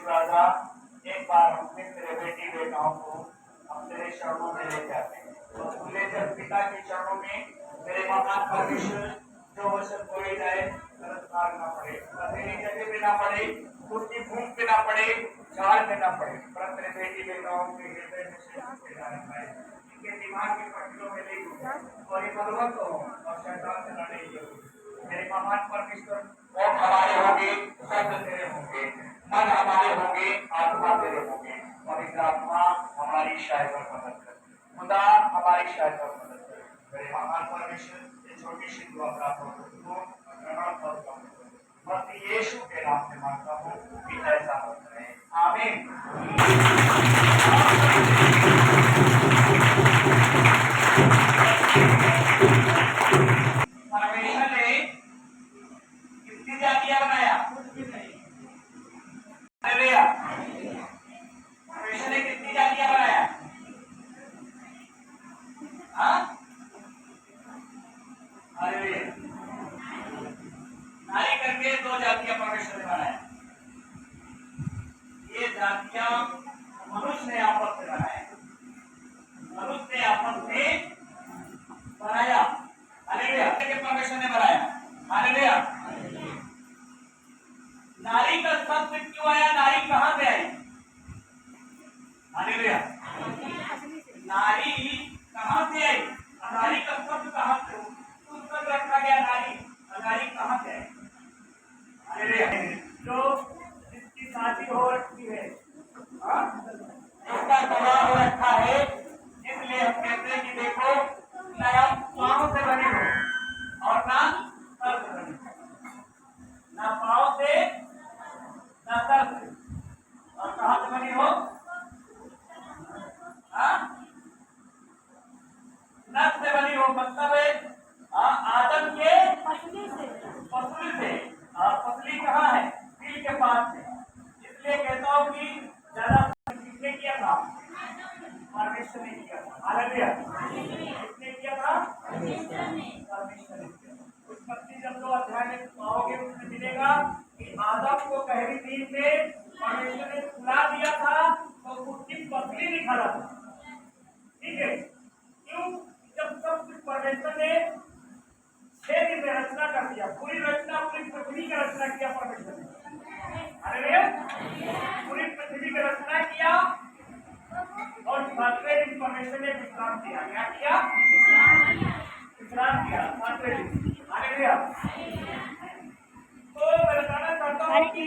राजा, एक बार अपने तेरे बेटी बेटाओं को हम तेरे चरणों में ले जाते हैं। तो खुले जब पिता के चरणों में मेरे महान परमेश्वर जो वचन बोले जाए गलत मार्ग ना पड़े, अंधेरी जगह पे ना पड़े, टूटी भूमि पे ना पड़े, झाड़ में ना पड़े, पर तेरे बेटी बेटाओं के हृदय में से जाने पाए, इनके दिमाग की पट्टियों में नहीं डूबे और ये बलवंत हो और शैतान से लड़े जरूर। मेरे महान परमेश्वर ओम हमारे होंगे, शब्द तेरे होंगे, मन हमारे होंगे, आत्मा तेरे होंगे, और इस आत्मा हमारी शायद पर मदद कर, खुदा हमारी शायद पर मदद कर। मेरे महान परमेश्वर ये छोटी सी दुआ प्राप्त हो और यीशु के नाम से मांगता हूँ कि ऐसा होता है। आमीन। परमेश्वर ने कितनी जातियां बनाया? हालेलुया। परमेश्वर ने कितनी जातियां बनाया? हाँ? हालेलुया। नारी करके 2 जातियां परमेश्वर ने बनाया। ये जातियां मनुष्य ने आपस में बनाया, मनुष्य ने आपस में बनाया। हालेलुया। परमेश्वर ने बनाया। हालेलुया। नारी का शब्द क्यों आया? नारी कहां से आई? हालेलुया। नारी कहां से आई? नारी का शब्द कहां से उसका रखा गया? नारी, नारी कहां से आई? हालेलुया। जो जिसकी शादी हो रखी है, इसका गवाह हो रखा है, इसलिए हम कहते हैं कि देखो ना हम पाँव से बनी हो और ना सर से बनी, ना पाँव से ना सर से, और कहाँ से बनी हो? नस से बनी हो, मतलब है आदम के पसली से। पसली कहाँ है? दिल के पास है। इसलिए कहता हूँ कि ज्यादा किसने किया था? परमेश्वर ने किया था। हालेलुया। किसने किया था? परमेश्वर ने किया। उस पत्नी जब 2 अध्याय में पाओगे उसमें मिलेगा कि आदम को गहरी नींद में परमेश्वर ने सुला दिया था तो उसकी पसली निकाला था। ठीक है? क्यों? जब सब कुछ परमेश्वर ने 6 दिन में रचना कर दिया, पूरी रचना, पूरी पृथ्वी का रचना किया परमेश्वर ने। हालेलुया। पूरी पृथ्वी का रचना किया और 7वें दिन परमेश्वर ने विश्राम किया। क्या किया? विश्राम किया 7वें दिन। हालेलुया। तो मैं बताना चाहता हूँ कि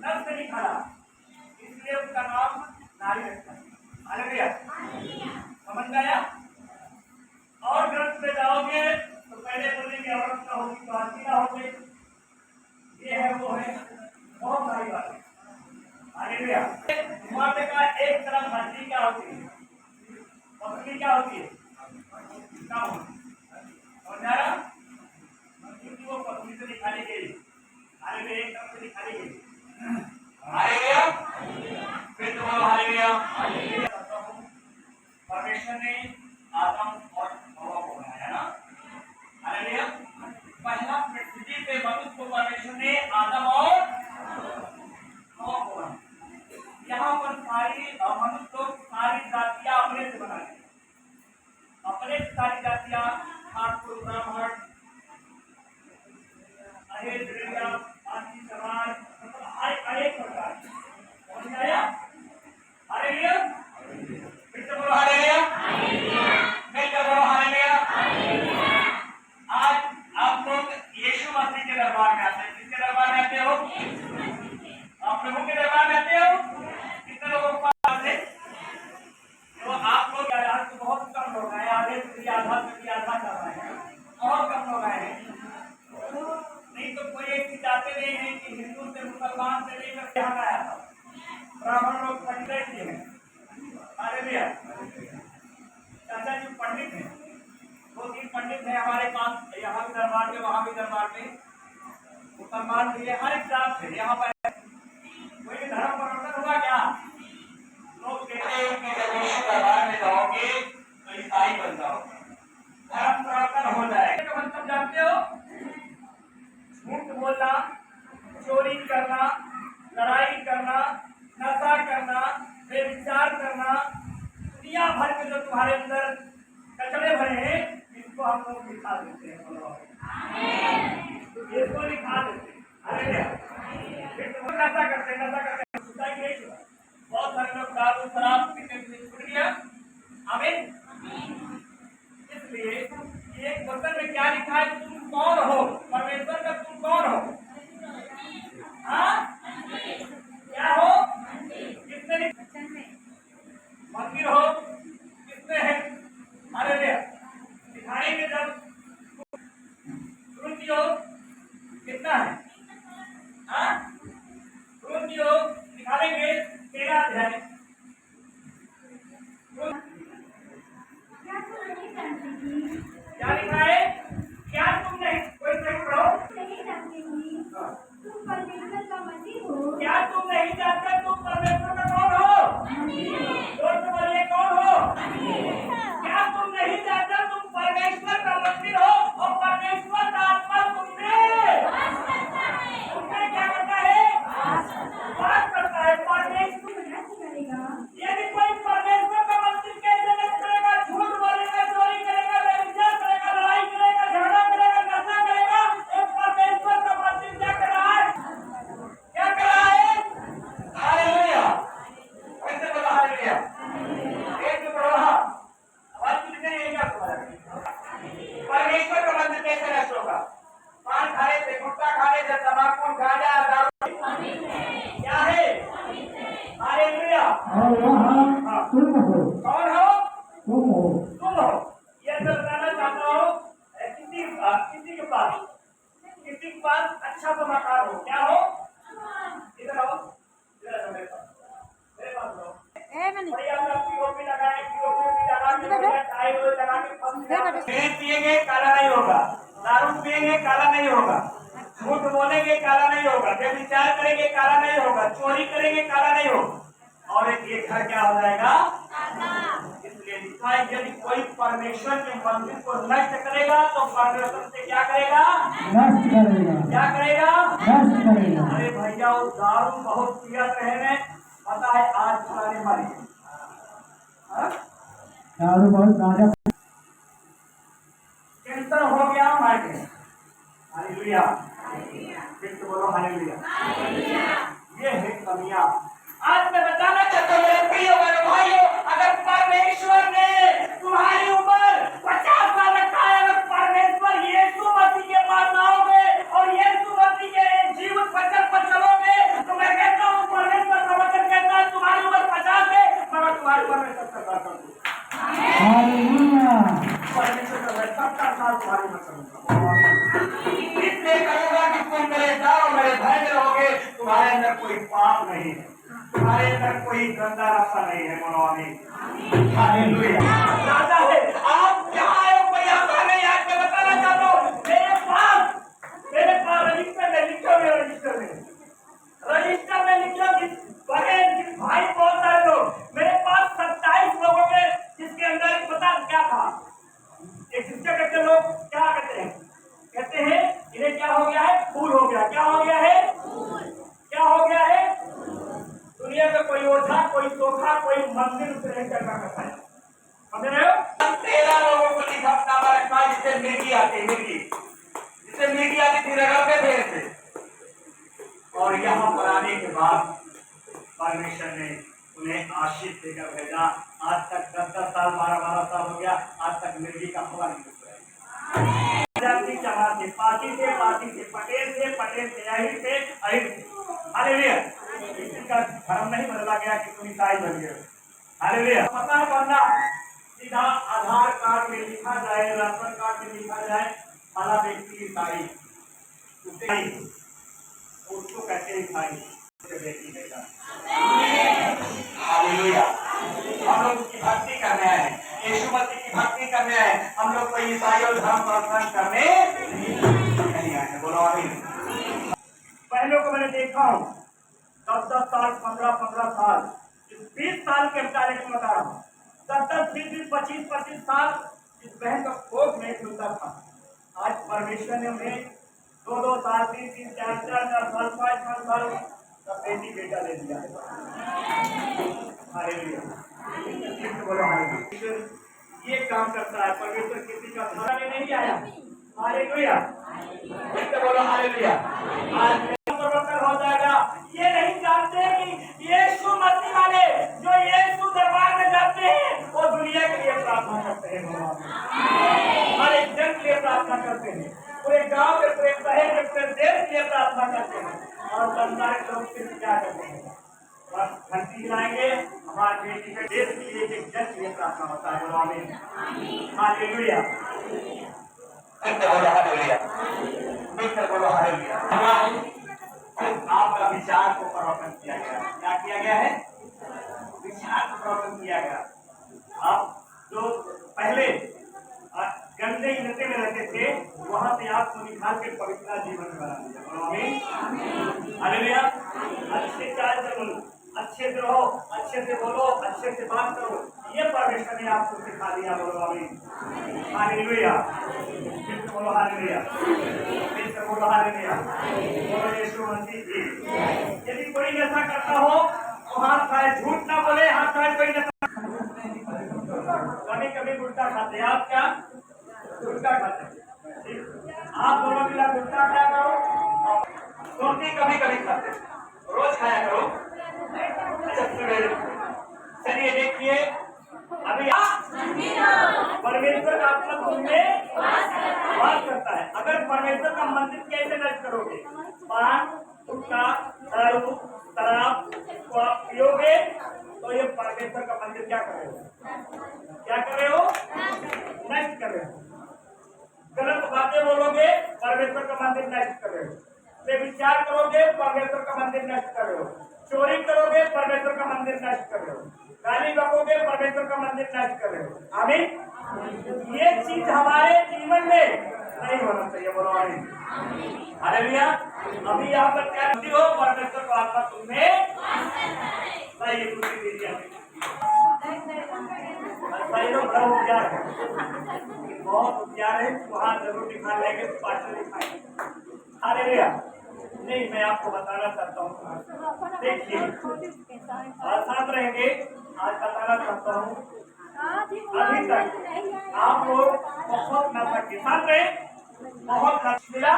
नर से निकाला, इसलिए उसका नाम नारी रखा। हालेलुया। समझ में आया? और ग्रंथ में जाओगे तो पहले बोलेंगे औरत का होगी तो आदमी का हो गई, ये है वो है, बहुत सारी बातें। हालेलुया। मर्द का एक तरफ हड्डी क्या होती है? पसली क्या होती है? और ज़रा क्योंकि वो पसली से निकाली गई। हालेलुया। एक तरफ से निकाली गई। हालेलुया। फिर तो बोलो हालेलुया। परमेश्वर ने आदम और हवा को बनाया ना। हालेलुया। पहला पृथ्वी पे मनुष्य को परमेश्वर ने आदम और हवा को बनाया। यहाँ पर सारी मनुष्य लोग सारी जातियां अपने से बनाए, अपने से सारी जातियां, ठाकुर, ब्राह्मण, अहेर, द्विजा, आदि, समाज, अनेक प्रकार। समझ आया? हालेलुया। फिर से बोलो हालेलुया। मिलकर बोलो हालेलुया। आज आप लोग यीशु मसीह के दरबार में आते हैं। किसके दरबार में आते हो? आप प्रभु के दरबार में आते हो? कितने लोगों को पास है? तो आप लोग आज तो बहुत कम लोग हैं, आधे से आधा कर रहे हैं, बहुत कम लोग आए हैं। नहीं तो कोई एक चाहते नहीं है कि हिंदू से मुसलमान से लेकर यहाँ आया था, ब्राह्मण लोग पंडित जी हैं। हालेलुया। चाचा जी पंडित हैं, 2-3 पंडित हैं हमारे पास, यहाँ भी दरबार में, वहाँ भी दरबार में, मुसलमान भी है, हर एक जात से यहाँ पर। कोई धर्म परिवर्तन हुआ क्या? लोग कहते हैं कि जब यीशु दरबार में जाओगे तो ईसाई बन जाओगे, धर्म परिवर्तन हो जाएगा। तो मतलब जानते हो? झूठ बोलना, चोरी करना, लड़ाई नहीं जानते तुम परमेश्वर का कौन हो? जोर से बोलिए, कौन हो? क्या तुम नहीं जानते तुम परमेश्वर का मंदिर हो और परमेश्वर का आत्मा तुमने क्या करता है? बात करता है। परमेश्वर यदि कोई परमेश्वर का मंदिर के इज्जत करेगा, झूठ बोलेगा, चोरी करेगा, व्यभिचार करेगा, लड़ाई करेगा, झगड़ा करेगा, नशा करेगा, एक परमेश्वर का मंदिर क्या कर रहा है? क्या कर रहा है? हालेलुया। कैसे बोला हालेलुया? एक तो बोला आवाज कुछ नहीं है क्या तुम्हारा? परमेश्वर का मंदिर कैसे नष्ट होगा? पान खाने से, गुटखा खाने से, तंबाकू, गांजा, दारू क्या है? हालेलुया। तुम हो, कौन हो? तुम हो, तुम हो। ये मैं बताना चाहता हूँ किसी के पास अच्छा सा मकान हो, क्या हो? इधर आओ, इधर आओ मेरे पास आओ। भाई आप लोग पीओपी लगाए, पीओपी भी लगा के बढ़िया टाइल वाइल लगा के फंस पिएंगे काला नहीं होगा, दारू पिएंगे काला नहीं होगा, झूठ बोलेंगे काला नहीं होगा, व्यभिचार करेंगे काला नहीं होगा, चोरी करेंगे काला नहीं होगा, और एक घर क्या हो जाएगा? इसलिए लिखा है यदि कोई परमेश्वर के मंदिर को नष्ट करेगा तो परमेश्वर से क्या करेगा? नष्ट करेगा, क्या करेगा? नष्ट करेगा। अरे भैया वो दारू बहुत पियत रहे हैं, पता है आज चलाने वाली दारू बहुत गांजा कैंसर हो गया मार के। हालेलुया। फिर तो बोलो हालेलुया। ये है कमियां। आज मैं बताना चाहता हूँ मेरे प्रिय भाइयों, अगर परमेश्वर ने तुम्हारी उम्र 50 साल रखा है, अगर परमेश्वर यीशु मसीह के पास आओगे और यीशु मसीह के जीवन वचन पर चलोगे तो मैं कहता हूँ परमेश्वर का वचन कहता है तुम्हारी उम्र 50 है मगर तुम्हारी उम्र में 70 साल कर दूँ। हालेलुया। परमेश्वर का 70 साल तुम्हारी उम्र करूँगा, इसलिए करूँगा कि तुम मेरे दाव मेरे भय में रहोगे, तुम्हारे अंदर कोई पाप नहीं है, तुम्हारे अंदर कोई गंदा रास्ता नहीं है। बोलो आमीन। हालेलुया। राजा है आप यहाँ आए हो, कोई आता नहीं। आज मैं बताना चाहता हूँ मेरे पास रजिस्टर में लिखो, मेरे रजिस्टर में लिखो कि बहन कि भाई बहुत सारे लोग मेरे पास 27 लोगों के जिसके अंदर पता क्या था? एक दूसरे करके लोग क्या कहते हैं इन्हें क्या हो गया है? फूल हो गया। क्या हो गया है? क्या हो गया है? दुनिया में कोई ओझा, कोई सोखा, कोई मंदिर उसे नहीं करना करता है। समझ रहे हो? 13 लोगों को लिखा नामा रखा जिससे मिर्गी आती थी रगड़ते थे ऐसे। और यहाँ पर आने के बाद परमेश्वर ने उन्हें आशीष देकर भेजा। आज तक 10-10 साल 12-12 साल हो गया, आज तक मिर्गी का हवा नहीं उतरा। चढ़ाते पार्टी से पटेल से अहिर से हालेलुया। इसका धर्म नहीं बदला गया कि तुम ईसाई बन गए। हालेलुया। पता है बंदा सीधा आधार कार्ड में लिखा जाए, राशन कार्ड में लिखा जाए फला व्यक्ति ईसाई, उसको कहते ईसाई बेटी बेटा। हालेलुया। हम लोग उसकी भक्ति करने आए हैं, यीशु मसीह की भक्ति करने आए हैं, हम लोग कोई ईसाई और धर्म प्रदर्शन करने नहीं आए हैं। बोलो आमीन। पहले को मैंने देखा हूँ 10-10 साल 15-15 साल 20 साल के अंतराल में बता रहा हूँ, 10-10 20 25 साल इस बहन का कोख नहीं खुलता था। आज परमेश्वर ने उन्हें 2-2 साल 3-3 4-4 साल 5-5 साल का बेटी बेटा दे दिया है। हालेलुया। बोलो हालेलुया। ये काम करता है परमेश्वर, किसी का धरा में नहीं आया। हालेलुया। बोलो हालेलुया। आज परिवर्तन हो जाएगा। ये नहीं जानते कि यीशु मसीह वाले जो यीशु दरबार में जाते हैं वो दुनिया के लिए प्रार्थना करते हैं, हर एक जन के लिए प्रार्थना करते हैं, पूरे गांव के, पूरे शहर के, पूरे देश के लिए प्रार्थना करते हैं। और संसारिक लोग सिर्फ क्या करते हैं? बस घंटी हिलाएंगे, हमारे बेटी के देश के लिए, एक जन के लिए प्रार्थना होता है। बोलो आमीन। हालेलुया। बोलो हालेलुया। बोलो हालेलुया। आपका विचार को परिवर्तन किया गया। क्या किया गया है? विचार को परिवर्तन किया गया। आप जो पहले गंदे इलाके में रहते थे वहां से आपको निकाल के पवित्र जीवन में बना दिया। हालेलुया। अच्छे चाल अच्छे से रहो, अच्छे से बोलो, अच्छे से बात करो। ये परमेश्वर ने आपको सिखा दिया। बोलो आमीन, हालेलुया, फिर से बोलो हालेलुया, फिर से बोलो हालेलुया, बोलो यीशु मसीह की। यदि कोई ऐसा करता हो तो हाथ खाए, झूठ ना बोले, हाथ खाए। कोई नशा कभी कभी गुटखा खाते हैं आप, क्या गुटखा खाते हैं? आप दोनों मिला गुटखा खाया करो, सुर्ती कभी कभी खाते हैं, रोज खाया करो। अच्छा चलिए देखिए, अभी परमेश्वर का आत्मा तुममें वास करता है। अगर परमेश्वर का मंदिर कैसे नष्ट करोगे? पान, गुटखा, दारू, शराब को आप पियोगे तो ये परमेश्वर का मंदिर क्या कर रहे हो? क्या कर रहे हो? नष्ट कर रहे हो। गलत बातें बोलोगे, परमेश्वर का मंदिर नष्ट कर रहे हो। विचार करोगे, परमेश्वर का मंदिर नष्ट कर रहे हो। चोरी करोगे, परमेश्वर का मंदिर नष्ट कर रहे हो। गाली बकोगे, परमेश्वर का मंदिर नष्ट कर रहे हो। आमीन। ये चीज हमारे जीवन में नहीं होना चाहिए। बोलो आमीन, हालेलुया। अभी यहाँ पर क्या हो? परमेश्वर का आत्मा तुम्हें सही खुशी दीजिए। सही लोग बड़ा उपचार है, बहुत उपचार है। वहाँ जरूर दिखा लेंगे तो पार्सल दिखाएंगे। हालेलुया। नहीं, मैं आपको बताना चाहता हूँ, देखिए साथ रहेंगे। आज बताना चाहता हूँ, अभी तक आप लोग बहुत नशा के साथ रहे, बहुत मिला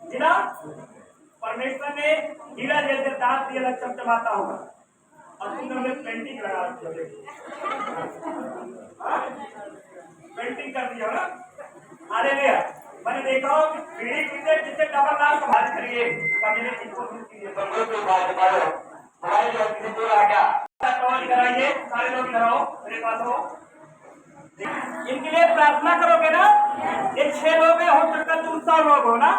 मिला। परमेश्वर ने हीरा जैसे दांत दिया चमचमाता होगा, और तुमने हमें पेंटिंग लगा पेंटिंग कर दिया ना। अरे भैया, मैंने देखा हो कि पीढ़ी कितने जिससे डबल नाम का बात करिए, मेरे कराइए, सारे लोग कराओ, मेरे पास हो। इनके लिए प्रार्थना करोगे ना, ये 6 लोग हो सकता तुम 100 लोग हो ना,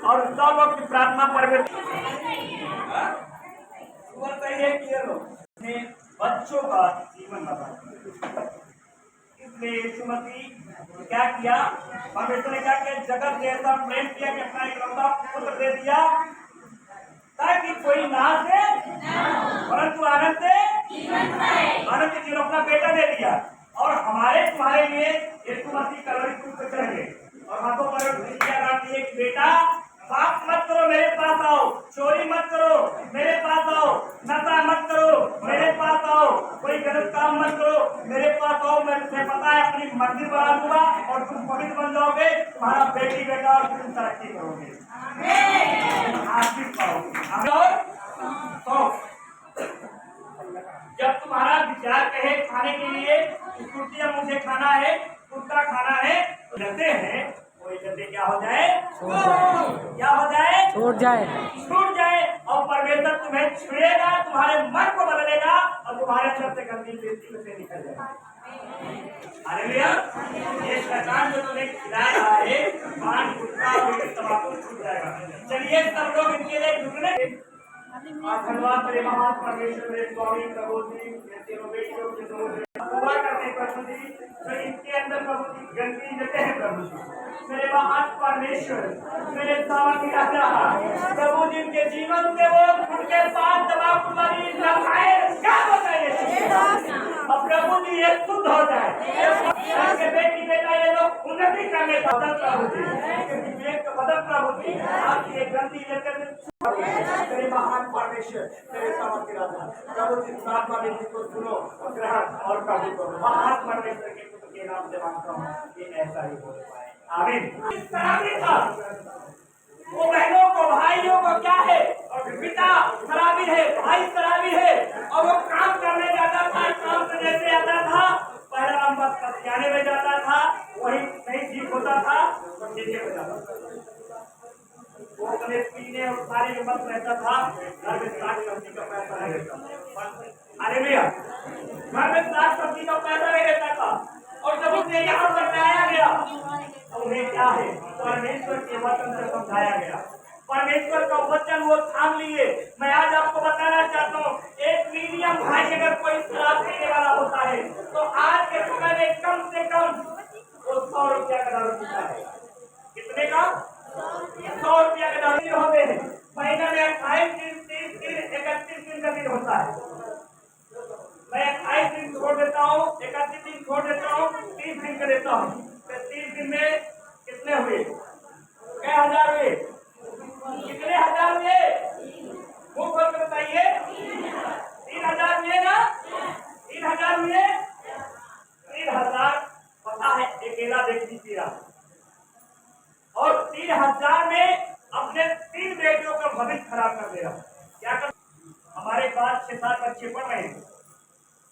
और 100 लोग की प्रार्थना परमेश्वर बच्चों का जीवन बता। इसलिए यीशु मसीह क्या किया? परमेश्वर ने क्या किया? जगत से ऐसा प्रेम किया कि अपना इकलौता पुत्र दे दिया, ताकि कोई नाश से परंतु आनंद से जीवन अपना बेटा दे दिया। और हमारे तुम्हारे लिए यीशु मसीह कलवरी क्रूस पे चढ़ गए और हाथों पर दिए कि बेटा पाप मत करो, मेरे पास आओ। चोरी मत करो, मेरे पास आओ। नशा मत करो, मेरे पास आओ। कोई गलत काम मत करो, मेरे पास आओ। मैं तुम्हें पता है अपनी मंदिर बना दूंगा और तुम पवित्र बन जाओगे, तुम्हारा बेटी बेटा, और तुम तरक्की करोगे, आशीष पाओगे। और जब तुम्हारा विचार कहे खाने के लिए कुर्तियां मुझे खाना है, कुर्ता खाना है, लेते हैं, कोई गंदे क्या हो जाए? क्या हो जाए? छूट जाए। और परमेश्वर तुम्हें छुएगा, तुम्हारे मन को बदलेगा और तुम्हारे अंदर से गंदी बेटी से निकल जाएगा। हालेलुया। ये शैतान जो तुम्हें खिला रहा है, पान गुटखा और तंबाकू, छूट जाएगा। चलिए सब लोग इनके लिए झुकने। धन्यवाद मेरे महान परमेश्वर, मेरे स्वामी प्रभु जी, मेरे तीनों बेटियों के दुआ करते प्रभु जी, तो इनके अंदर प्रभु जी गंदगी देते हैं प्रभु जी। मेरे महान परमेश्वर, मेरे सामर्थ्य राजा प्रभु जी, इनके जीवन से वो उनके साथ तंबाकू वाली रसायन क्या बताइए, अब प्रभु जी ये शुद्ध हो जाए, बेटी बेटा ये लोग उन्नति करने का बदल प्रभु जी, विवेक का बदल प्रभु जी, आपकी गंदी लेकर मेरे महान परमेश्वर, मेरे सामर्थ्य राजा प्रभु जी, प्रार्थना विनती को सुनो और ग्रहण और प्रभु को महान परमेश्वर के पुत्र के नाम से मांगता हूँ कि ऐसा ही हो पाए। आमीन। शराबी था, वो बहनों को भाइयों को क्या है, और पिता शराबी है, भाई शराबी है, और वो काम करने जाता था, काम से जैसे आता था, पहला नंबर पतियाने में जाता था, वही नहीं ठीक होता था तो नीचे हो जाता था। वो अपने पीने और खाने में मत रहता था, घर में साग सब्जी का पैसा नहीं रहता था। हालेलुया। घर में साग सब्जी का पैसा नहीं रहता था, और जब उसे यहाँ पर लाया गया तो उन्हें क्या है, परमेश्वर के वचन से समझाया गया। परमेश्वर का वचन वो थाम लिए। मैं आज आपको बताना चाहता हूँ, एक मीडियम भाई अगर कोई शराब पीने वाला होता है तो आज के समय में कम से कम वो 100 रुपया का दारू पीता है। कितने का? 100 रुपया के दारू होते हैं। महीना में 28 दिन, 30 दिन, 31 दिन का दिन होता है। मैं 28 दिन छोड़ देता हूँ, 31 दिन छोड़ देता हूँ, 30 दिन का देता हूँ। तो 30 दिन में कितने हुए? क्या हजार हुए? कितने हजार हुए? मुंह खोल कर बताइए। 3000 हुए ना? 3000 हुए। 3000 पता है अकेला व्यक्ति पी रहा, और 3000 में अपने 3 बेटियों का भविष्य खराब कर दे रहा। क्या कर? हमारे पास 6-7 बच्चे पढ़ रहे हैं,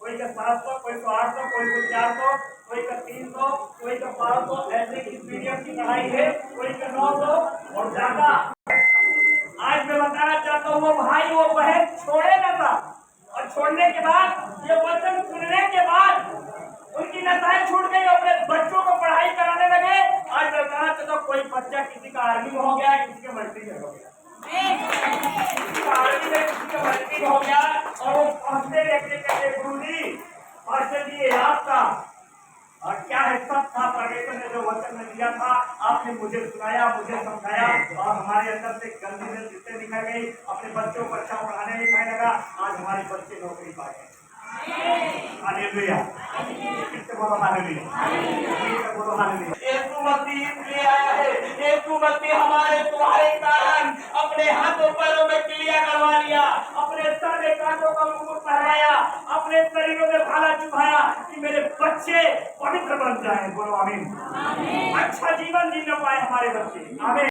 कोई का 700, कोई को 800, कोई को 400, कोई का 300, कोई का 500, ऐसे इस मीडियम की पढ़ाई है, कोई का 900 और ज्यादा। आज मैं बताना चाहता हूँ, वो भाई वो बहन छोड़े ना था, और छोड़ने के बाद ये वचन सुनने के बाद उनकी नशाएं छूट गई, अपने बच्चों को पढ़ाई कराने लगे। आज मैं बताना चाहता हूँ, कोई बच्चा किसी का आर्मी में हो गया, किसी का मिलिट्री में हो गया, आर्मी में किसी का मिलिट्री हो गया, और वो पढ़ते देखते कहते गुरुजी मास्टर जी ये आपका और क्या है सब था। परमेश्वर ने जो वचन में दिया था, आपने मुझे सुनाया, मुझे समझाया, और हमारे अंदर से गंदी जितने दिखाई गई, अपने बच्चों को अच्छा पढ़ाने लिखाने लगा। आज हमारे बच्चे नौकरी पा गए। हालेलुया, किससे बोलो हालेलुया, किससे बोलो हालेलुया। यीशु मसीह इसलिए आया है, यीशु मसीह हमारे तुम्हारे कारण अपने हाथों पैरों में किलिया करवा लिया, अपने सर में कांटों का मुकुट पहनाया, अपने शरीरों में भाला चुभाया कि मेरे बच्चे पवित्र बन जाए। बोलो आमीन। अच्छा जीवन जीना पाए हमारे बच्चे। आमीन।